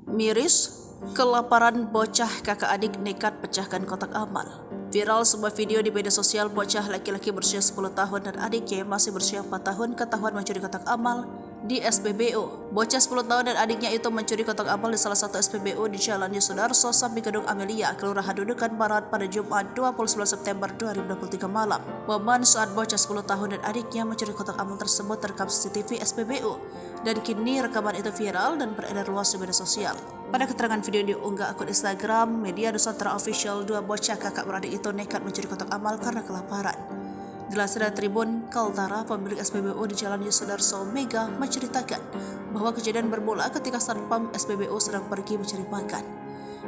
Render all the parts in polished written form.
Miris, kelaparan bocah kakak adik nekat pecahkan kotak amal. Viral sebuah video di media sosial bocah laki-laki berusia 10 tahun dan adiknya yang masih berusia 4 tahun ketahuan mencuri kotak amal di SPBU. Bocah 10 tahun dan adiknya itu mencuri kotak amal di salah satu SPBU di Jalan Yusudarso samping Gedung Amelia, Kelurahan Dudukan Barat pada Jumat 29 September 2023 malam. Momen saat bocah 10 tahun dan adiknya mencuri kotak amal tersebut terekam CCTV SPBU dan kini rekaman itu viral dan beredar luas di media sosial. Pada keterangan video yang diunggah akun Instagram Media Nusantara Official, dua bocah kakak beradik itu nekat mencuri kotak amal karena kelaparan. Dilansir dari Tribun Kaltara, pemilik SPBU di Jalan Yusudarso Mega menceritakan bahwa kejadian bermula ketika satpam SPBU sedang pergi mencari makan.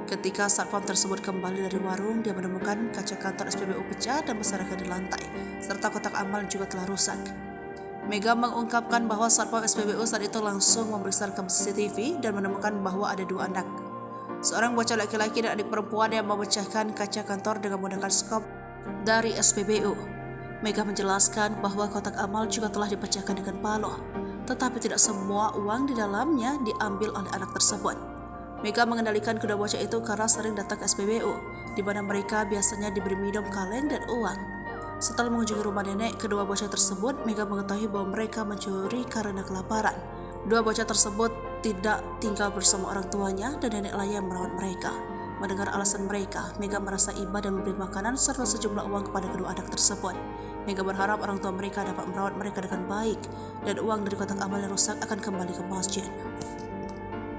Ketika satpam tersebut kembali dari warung, dia menemukan kaca kantor SPBU pecah dan berserakan di lantai, serta kotak amal juga telah rusak. Mega mengungkapkan bahwa satpam SPBU saat itu langsung memeriksa rekam CCTV dan menemukan bahwa ada dua anak, seorang bocah laki-laki dan adik perempuan yang memecahkan kaca kantor dengan menggunakan skop dari SPBU. Mega menjelaskan bahwa kotak amal juga telah dipecahkan dengan palu, tetapi tidak semua uang di dalamnya diambil oleh anak tersebut. Mega mengendalikan kedua bocah itu karena sering datang ke SPBU, di mana mereka biasanya diberi minum kaleng dan uang. Setelah mengunjungi rumah nenek kedua bocah tersebut, Mega mengetahui bahwa mereka mencuri karena kelaparan. Dua bocah tersebut tidak tinggal bersama orang tuanya dan neneklah yang merawat mereka. Mendengar alasan mereka, Mega merasa iba dan memberi makanan serta sejumlah uang kepada kedua anak tersebut. Mega berharap orang tua mereka dapat merawat mereka dengan baik dan uang dari kotak amal yang rusak akan kembali ke masjid.